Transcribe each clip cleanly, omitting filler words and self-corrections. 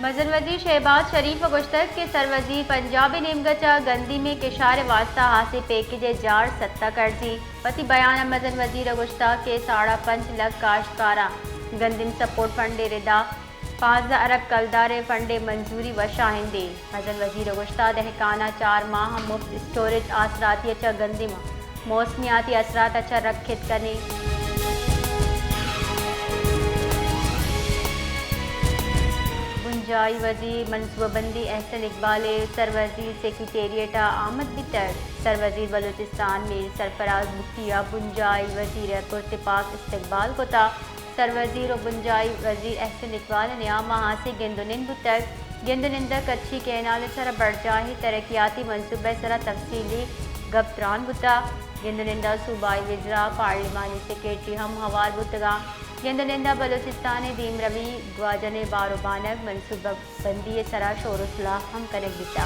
मजन वजीर शहबाज शरीफ गुश्तक के सरवजीर पंजाबी निमगचा गंदी में किशार वास्ता हासिल पैकेज जार सत्ता कर्जी पति बयान मजन वजीर गुश्तक के 5.5 लाख काश्तकारा गंदिम सपोर्ट फंडे रिदा 15 अरब कलदारे फंडे मंजूरी व शाहिंदे मजन वजीर गुश्तक दहकाना 4 माह मुफ्त स्टोरेज आसराती अच्छा गंदिम मौसमियाती असरात अच्छा रखित करने बुंजाई वजीर मनसूबाबंदी एहसन इकबाल सरवजीर सेक्रेटेरिएट आमद बितर सरवजीर बलूचिस्तान में सरफराज मुफ्तिया बुंजाई वजीर पुरतपाक इस्तकबाल कोता सरवजीर और बुंजाई वजीर एहसन इकबाल ने माह से गेंदुनिंदा कच्ची कैनाल सर बड़जाही तरक्याती मनसूबे सरा तफसीली गबतरान बुता गेंदुनिंदा सूबाई वज़रा पार्लिमानी सेक्रेटरी हम हवार बुतगा गेंदुनिंदा बलूचिस्तान दीम रवी ग्वाजने बारोबानक मनसूबा बंदी सरा शोरसला हम कनक बिता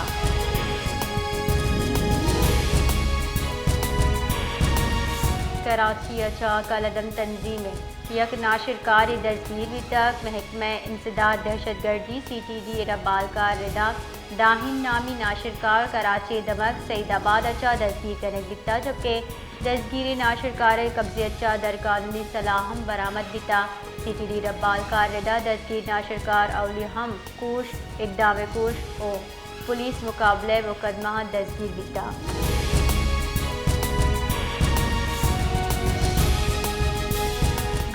कराची अच्छा कलदम तंजीम यक नाशिरकारी दस्तगीर भी तक महकमा इंसदाद दहशतगर्दी CTD रबालकार रिदा दाहिन नामी नाशिरकार कराची दमक सईदाबाद अच्छा दस्तगीर कनक बिता जबकि दस्तगीर नाशिरकार कब्जे अच्छा दर कानूनी सलाहम बरामद बिता CTD रबालकार रिदा दस्तगीर नाशिरकार अवली हम कोश इकदावे कोश ओ पुलिस मुकाबले मुकदमा दस्तगीर बिता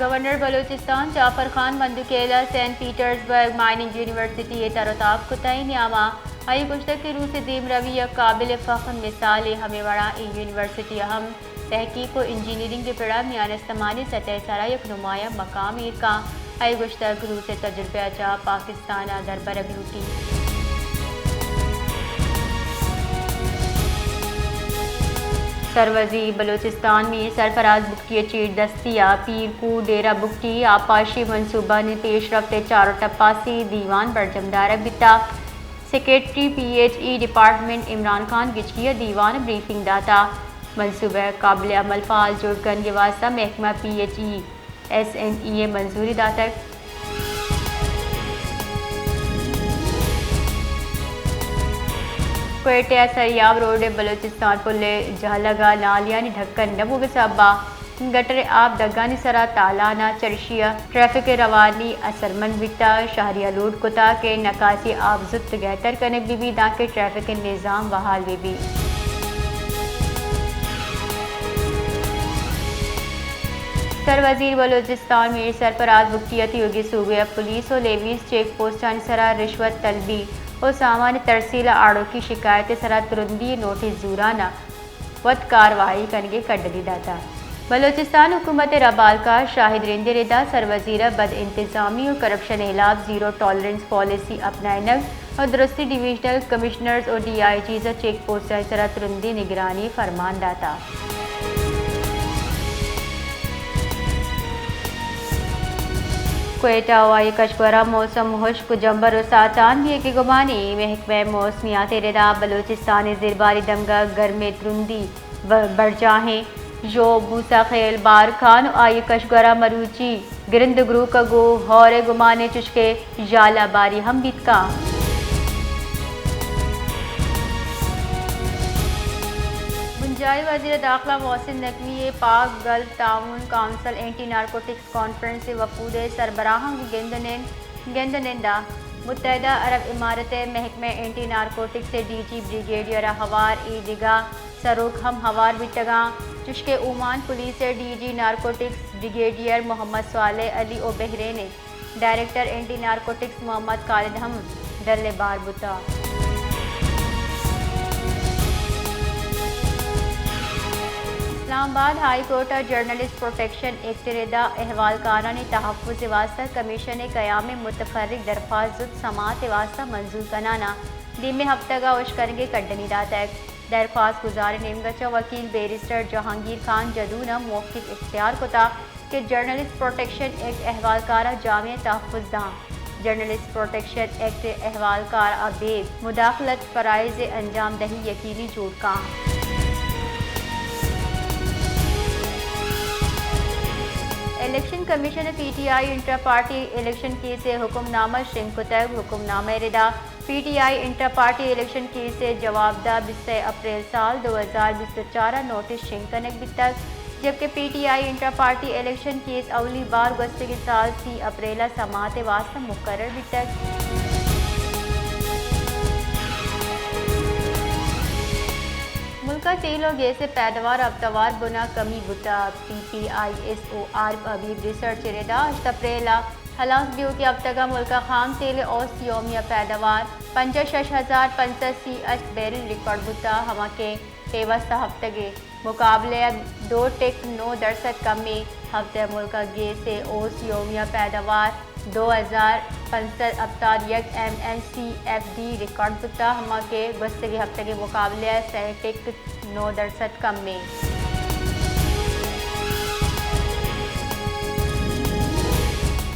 गवर्नर बलूचिस्तान जाफर खान बंदुकेला सेंट पीटर्सबर्ग माइनिंग यूनिवर्सिटी तरताब कुतई न्यामा आई गुश्तक के रूस दीम रवी या काबिल फ़ख्र मिसाल हमें बड़ा यूनिवर्सिटी अहम तहकीक व इंजीनियरिंग के पड़ा मियानस्तमानी सतह सरा एक नुमाया मकाम का आई गुश्तक रूस तजुर्बे जा पाकिस्तान दरबरग लूटी सरवजीर बलूचिस्तान में सरफराज बुकटी चीर दस्तिया पीर को डेरा बुकटी आपाशी मनसूबा ने पेश रफ्ते चारों टप्पा से दीवान बरजमदार बिता secretary PHE department Imran Khan गिचकिया दीवान ब्रीफिंग दाता मनसूबा काबिल अमल फाल जोड़कन के वास्ता महकमा PHE SNEA मंजूरी दाता कोयटा सरियाब रोड बलूचिस्तान पुले जहलगा नालियानी ढक्कन नबुग सबा गटर आब दगानी सरा तालाना चर्शिया ट्रैफिक रवानी असरमंद बिता शहरिया लूट कुता के नकासी आबजुत गहतर कने बीबी दाके ट्रैफिक निज़ाम बहाल बीबी सरवजीर बलूचिस्तान में सरफराज बुकटियती होगी सूबे पुलिस और लेवीज चेक पोस्टान सरा रिश्वत तलबी और सामान्य तरसीला आड़ों की शिकायत सरा तुरंदी नोटिस जूराना वत कार्रवाई करके कड्डली दाता बलूचिस्तान हुकूमत रबालकार शाहिद रेंदे रेदा सरवजीर बद इंतजामी और करप्शन खिलाफ ज़ीरो टॉलरेंस पॉलिसी अपनाइनक और दुरुस्ती डिविजनल कमिश्नर्स और DIGs चेक पोस्ट सरा तुरंदी निगरानी फरमान दाता कोयटा हवाई कशवरा मौसम खुश्क जम्बर और सातान भी की गुमानी महकमा मौसमियात रिदा बलूचिस्तान ज़िरबारी दमगा गर्मे तुरंदी बढ़जाहें जो मूसा खेल बार खान आई कशगरा मरूची गिरंद ग्रू का गो हौरे गुमाने चुशके जाला बारी हम बितका बुंजाई वज़ीर दाखिला मोहसिन नकवी पाक गल्फ ताउन काउंसिल एंटी नारकोटिक्स कॉन्फ्रेंस से वफूद सरबराह गेंदनिंदा मुत्तहदा अरब इमारत महकमा एंटी नारकोटिक्स से DG ब्रिगेडियर हवार ईदिगा सरोक हम हवार बिटगा चुशके Oman police DG narcotics brigadier Mohammed Saleh Ali ओ बहरेने director anti narcotics Mohammad Khalid हम डल्ले बार बुता Islamabad high court journalist protection act रेदा अहवालकारा ने तहफ़्फ़ुज़ वास्ता कमीशन क़याम मुतफर्रिक दरख्वास्त समात वास्ता मंजूर कराना दिम हफ्तगा उश करेंगे कड्डनी दाता दरख्वास्त गुजार नेमगचा वकील बैरिस्टर जहांगीर खान जदूना मौक़िफ़ इख्तियार कोता कि जर्नलिस्ट प्रोटेक्शन एक्ट अहवालकारा जामे तहफ़्फ़ुज़ दा जर्नलिस्ट प्रोटेक्शन एक्ट अहवालकार अबेब मुदाखलत फ़राइज़ अंजाम दही यकीनी जोड़का election commission P T I intra party election case سے حکم نامہ شنگ کتب حکم نامہ ردا P T I intra party election case سے جواب دہ 20 اپریل سال 2024 نوٹس شنگ کنک بتک جبکہ پی T I intra party election case اولی بار گزشتہ سال 30 اپریل سماعت واسطہ مقرر بتک ملکہ تیل و گیس پیداوار ابتوار بنا کمی بتا پی پی آئی ایس او عارف حبیب ریسرچ ردا 8 اپریل ہلاس بیو کہ اب تک ملکہ خام تیل اوسط یومیہ پیداوار 65,538 بیرل ریکارڈ بتا ہما کے پیوستہ ہفتگے مقابلے 2.9% کمی ہفتہ ملکہ گیس سے اوسط یومیہ پیداوار 2,571 MMCFD ریکارڈ بتا ہما کے گزشتہ ہفتہ کے مقابلے 9% کم میں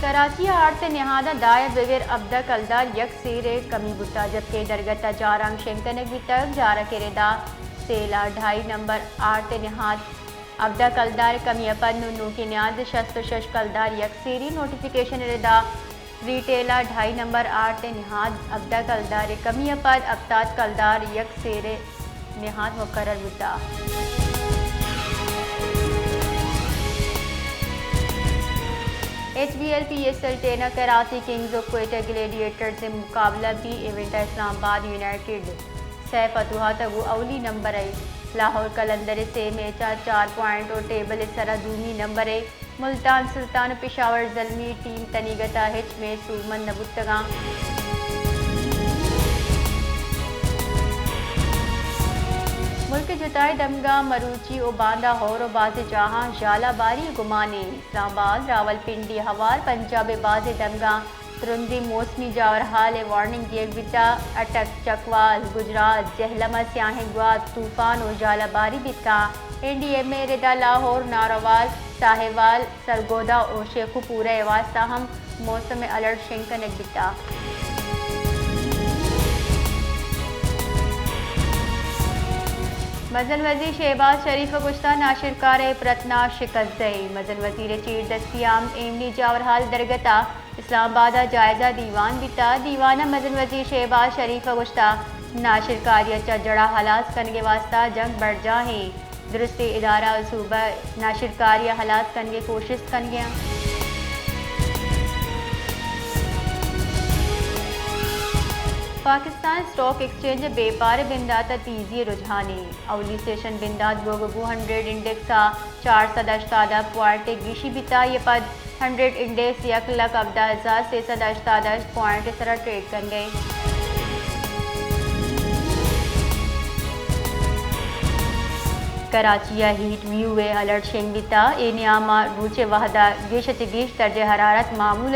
کراچی آرت نہادہ دائر بغیر ابدہ کلدار یک سیرے کمی بتا جبکہ درگتہ جارانگ شنکنک بھی تک جارہ کے ردا سیلا 2.5 نمبر آرت نہاد ابدہ کلدار کمی اپن نونو کی نیاد 66 کلدار یک سیری نوٹیفیکیشن ردا ریٹیلا 2.5 نمبر آرت نہاد ابدہ کلدار کمی اپد ابتاد کلدار یک سیرے نہاد مقرر بتا H B L P S L ٹینا Karachi Kings of Quetta Gladiator سے مقابلہ بھی ایونٹ اسلام آباد یونائٹڈ سے فتوحہ تگو اولی نمبر ہے لاہور کلندر سے میچا 4 پوائنٹ اور ٹیبل سرا دومی نمبر ہے ملتان سلطان پشاور زلمی ٹیم تنیگتا ہچ میں سومن نبتگاں ملک جتائے دمگا مروچی و باندہ ہور و باز جہاں جالا باری گمانے اسلام آباد راول پنڈی ہوار پنجاب باز دمگا ترندی موسمی جاور حال وارننگ دیگ بتا اٹک چکوال گجرات جہلمہ سیاہیں گواد طوفان و جالا باری بتا این ڈی ایم اے ردا لاہور ناروال ساہیوال سرگودا و شیخو پورہ واسطہ ہم موسم الرٹ شنکنک بتا مزن وزیر شہباز شریف گشتہ ناشر کار پرتنا شکست دئی مزن وزیر چیر دستیام ایمنی جاورحال درگتا اسلام آباد جائزہ دیوان بتا دیوانہ مزن وزیر شہباز شریف گشتہ ناشر کاریہ جڑا ہلاس کنگے واسطہ جنگ بڑھ جاہیں درست ادارہ صوبہ ناشر کاریہ ہلاس کنگے کوشش کنگے پاکستان اسٹاک ایکسچینج بے پار بندات تیزی رجحانے اولی سیشن بندات گوگو 100 انڈیکس 488 پوائنٹ گیشی بتا یہ پد 100 انڈیکس 1,11,688 پوائنٹ سرا ٹریڈ کر گئے کراچی ہیٹ ویو الرٹ شنگ بتا اے نیامہ روچے وحدہ گیشت گیش درجہ حرارت معمول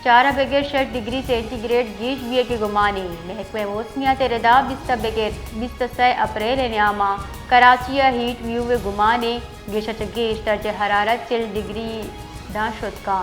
4 ڈگری سینٹی گریڈ گیش بیے کے گمانے محکمہ موسمیات ردا 26 اپریل نیامہ کراچی ہیٹ ویو گمانے گیشت گیش درجہ حرارت 40 ڈگری دان شد کا